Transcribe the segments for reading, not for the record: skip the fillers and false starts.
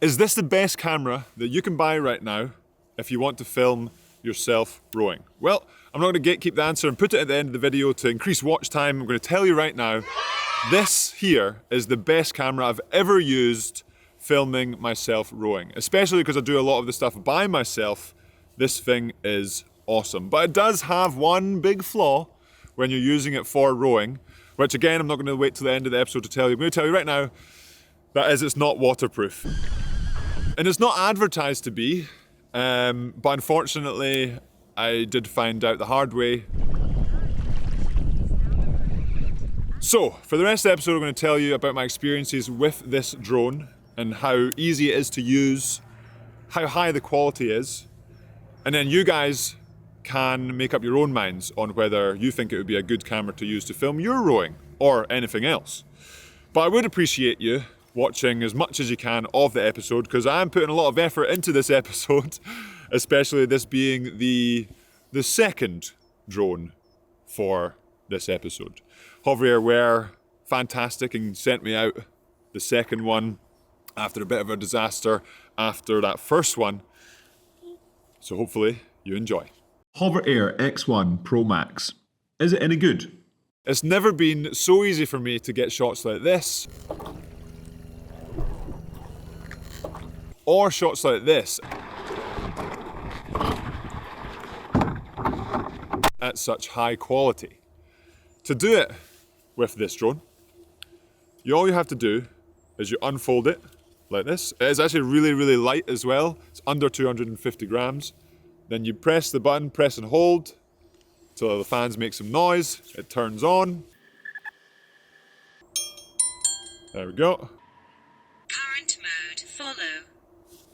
Is this the best camera that you can buy right now if you want to film yourself rowing? Well, I'm not going to gatekeep the answer and put it at the end of the video to increase watch time. I'm going to tell you right now, this here is the best camera I've ever used filming myself rowing. Especially because I do a lot of the stuff by myself, this thing is awesome. But it does have one big flaw when you're using it for rowing, which again, I'm not going to wait till the end of the episode to tell you. I'm going to tell you right now, that is, it's not waterproof. And it's not advertised to be, but unfortunately, I did find out the hard way. So, for the rest of the episode, I'm going to tell you about my experiences with this drone and how easy it is to use, how high the quality is, and then you guys can make up your own minds on whether you think it would be a good camera to use to film your rowing or anything else. But I would appreciate you watching as much as you can of the episode, because I am putting a lot of effort into this episode, especially this being the second drone for this episode. Hover Air were fantastic and sent me out the second one after a bit of a disaster after that first one. So hopefully you enjoy. Hover Air X1 Pro Max. Is it any good? It's never been so easy for me to get shots like this, or shots like this at such high quality. To do it with this drone, all you have to do is you unfold it like this. It is actually really, really light as well. It's under 250 grams. Then you press the button, press and hold till the fans make some noise. It turns on. There we go. Current mode, follow.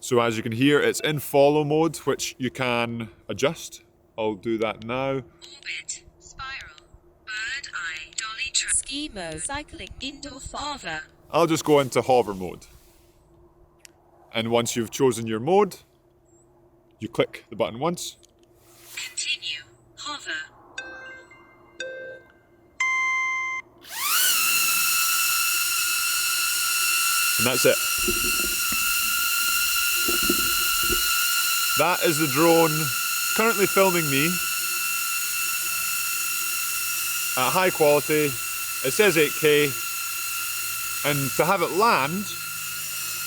So as you can hear, it's in follow mode, which you can adjust. I'll do that now. Orbit, spiral, bird eye, dolly, schemo, cycling, indoor, father. I'll just go into hover mode. And once you've chosen your mode, you click the button once. Continue, hover. And that's it. That is the drone currently filming me at high quality. It says 8K, and to have it land,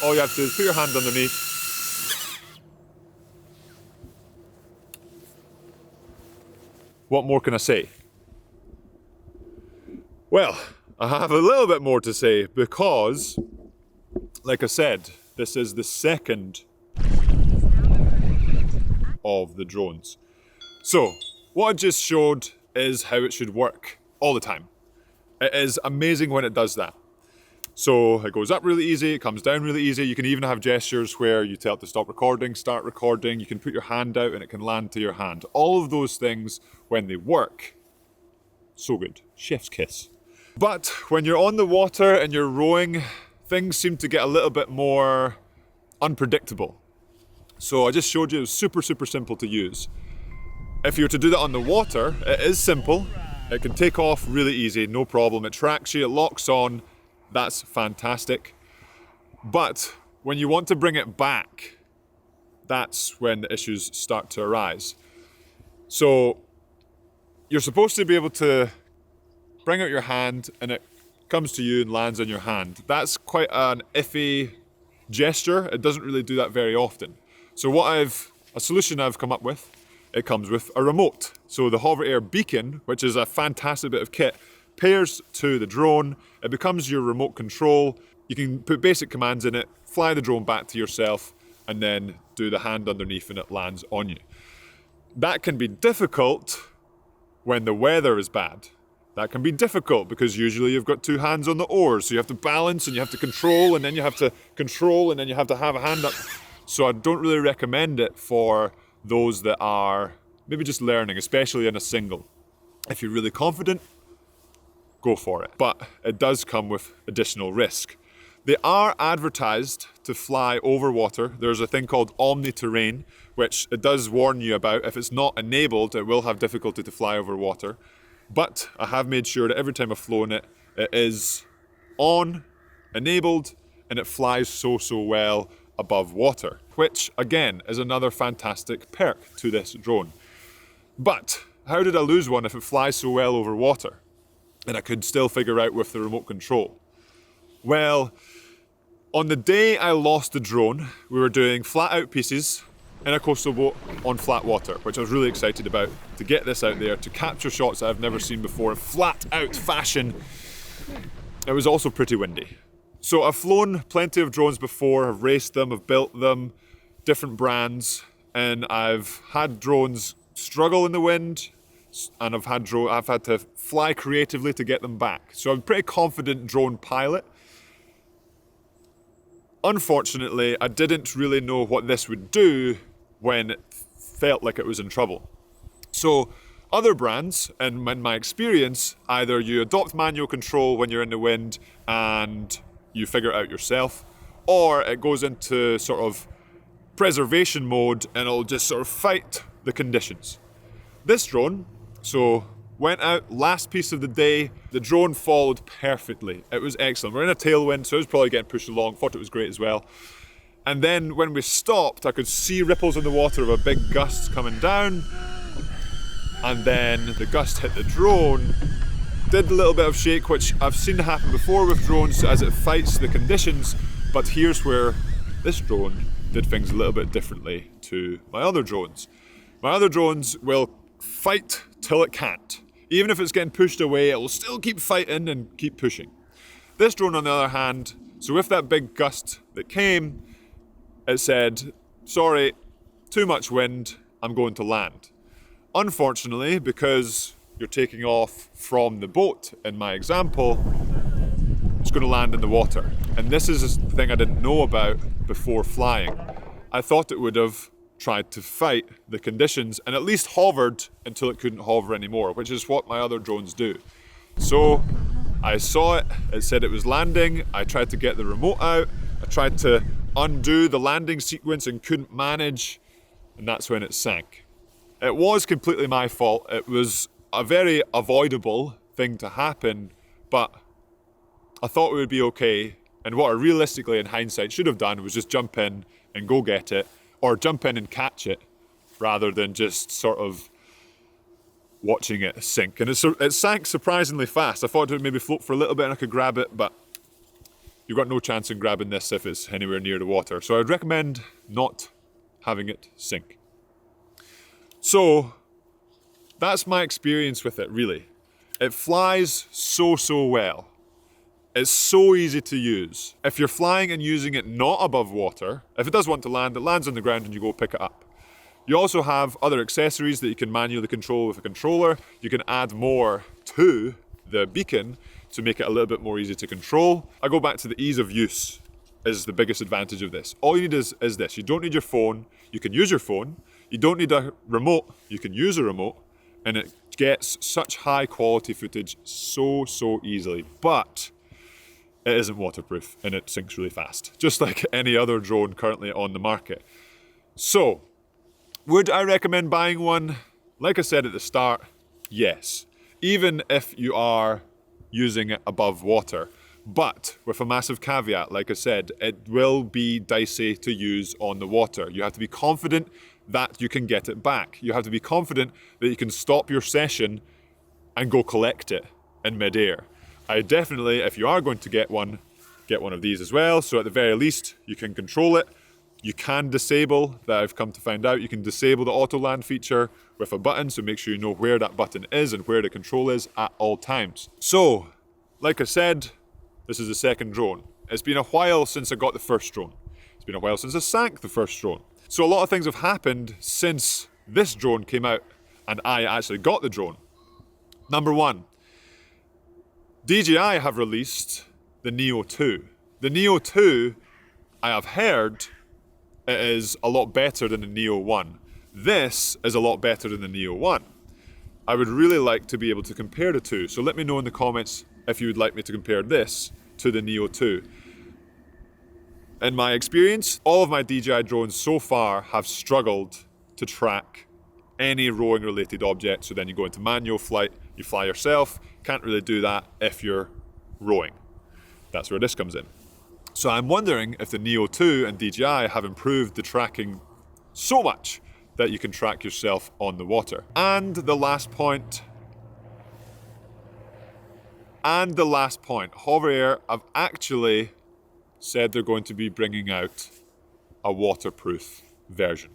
all you have to do is put your hand underneath. What more can I say? Well, I have a little bit more to say because, like I said, this is the second of the drones. So, what I just showed is how it should work all the time. It is amazing when it does that. So it goes up really easy, it comes down really easy. You can even have gestures where you tell it to stop recording, start recording. You can put your hand out and it can land to your hand. All of those things, when they work, so good. Chef's kiss. But when you're on the water and you're rowing, things seem to get a little bit more unpredictable. So I just showed you it was super, super simple to use. If you were to do that on the water, it is simple. It can take off really easy, no problem. It tracks you, it locks on. That's fantastic. But when you want to bring it back, that's when the issues start to arise. So you're supposed to be able to bring out your hand and it comes to you and lands on your hand. That's quite an iffy gesture. It doesn't really do that very often. So a solution I've come up with, it comes with a remote. So the Hover Air Beacon, which is a fantastic bit of kit, pairs to the drone. It becomes your remote control. You can put basic commands in it, fly the drone back to yourself, and then do the hand underneath and it lands on you. That can be difficult when the weather is bad. That can be difficult because usually you've got two hands on the oars, so you have to balance and you have to control, and then you have to control, and then you have to have a hand up. So I don't really recommend it for those that are maybe just learning, especially in a single. If you're really confident, go for it. But it does come with additional risk. They are advertised to fly over water. There's a thing called omni-terrain, which it does warn you about. If it's not enabled, it will have difficulty to fly over water. But I have made sure that every time I've flown it, it is on, enabled, and it flies so well above water, which again is another fantastic perk to this drone. But how did I lose one if it flies so well over water and I could still figure out with the remote control? Well, on the day I lost the drone, we were doing flat out pieces in a coastal boat on flat water, which I was really excited about, to get this out there, to capture shots that I've never seen before in flat out fashion. It was also pretty windy. So I've flown plenty of drones before, I've raced them, I've built them, different brands, and I've had drones struggle in the wind, and I've had to fly creatively to get them back. So I'm a pretty confident drone pilot. Unfortunately, I didn't really know what this would do when it felt like it was in trouble. So other brands, and in my experience, either you adopt manual control when you're in the wind and you figure it out yourself, or it goes into sort of preservation mode and it'll just sort of fight the conditions. This drone, so went out, last piece of the day, the drone followed perfectly. It was excellent. We're in a tailwind, so it was probably getting pushed along, thought it was great as well. And then when we stopped, I could see ripples in the water of a big gust coming down. And then the gust hit the drone, did a little bit of shake, which I've seen happen before with drones as it fights the conditions. But here's where this drone did things a little bit differently to my other drones. My other drones will fight till it can't. Even if it's getting pushed away, it will still keep fighting and keep pushing. This drone, on the other hand, so with that big gust that came, it said, sorry, too much wind, I'm going to land. Unfortunately, because you're taking off from the boat, in my example, it's going to land in the water. And this is a thing I didn't know about before flying. I thought it would have tried to fight the conditions and at least hovered until it couldn't hover anymore, which is what my other drones do. So I saw it, it said it was landing, I tried to get the remote out, I tried to undo the landing sequence and couldn't manage, and that's when it sank. It was completely my fault. It was a very avoidable thing to happen, but I thought it would be okay, and what I realistically in hindsight should have done was just jump in and go get it, or jump in and catch it, rather than just sort of watching it sink. And it sank surprisingly fast. I thought it would maybe float for a little bit and I could grab it, but you've got no chance in grabbing this if it's anywhere near the water. So I'd recommend not having it sink. So that's my experience with it, really. It flies so well. It's so easy to use. If you're flying and using it not above water, if it does want to land, it lands on the ground and you go pick it up. You also have other accessories that you can manually control with a controller. You can add more to the beacon to make it a little bit more easy to control. I go back to the ease of use is the biggest advantage of this. All you need is this. You don't need your phone. You can use your phone. You don't need a remote. You can use a remote. And it gets such high quality footage so easily. But it isn't waterproof and it sinks really fast, just like any other drone currently on the market. So, would I recommend buying one? Like I said at the start, yes. Even if you are using it above water. But with a massive caveat, like I said, it will be dicey to use on the water. You have to be confident that you can get it back. You have to be confident that you can stop your session and go collect it in midair. I definitely, if you are going to get one of these as well. So at the very least, you can control it. You can disable, that I've come to find out, you can disable the auto land feature with a button. So make sure you know where that button is and where the control is at all times. So, like I said, this is the second drone. It's been a while since I got the first drone. It's been a while since I sank the first drone. So a lot of things have happened since this drone came out and I actually got the drone. Number one, DJI have released the Neo 2. The Neo 2, I have heard, it is a lot better than the Neo 1. This is a lot better than the Neo 1. I would really like to be able to compare the two. So let me know in the comments if you would like me to compare this to the Neo 2. In my experience, all of my DJI drones so far have struggled to track any rowing related object. So then you go into manual flight, you fly yourself, can't really do that if you're rowing. That's where this comes in. So I'm wondering if the Neo 2 and DJI have improved the tracking so much that you can track yourself on the water. And the last point, Hover Air have actually said they're going to be bringing out a waterproof version.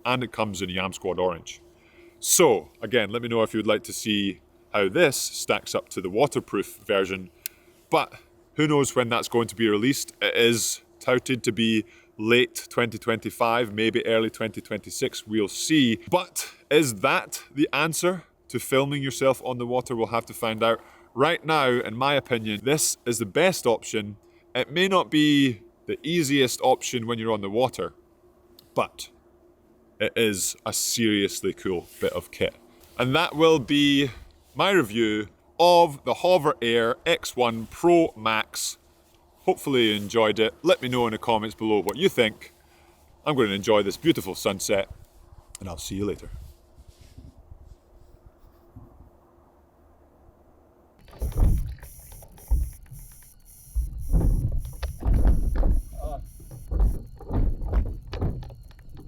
And it comes in Yam Squad Orange. So, again, let me know if you'd like to see how this stacks up to the waterproof version. But who knows when that's going to be released. It is touted to be late 2025, maybe early 2026, we'll see. But is that the answer to filming yourself on the water? We'll have to find out. Right now, in my opinion, this is the best option. It may not be the easiest option when you're on the water, but it is a seriously cool bit of kit. And that will be my review of the Hover Air X1 Pro Max. Hopefully you enjoyed it. Let me know in the comments below what you think. I'm going to enjoy this beautiful sunset, and I'll see you later.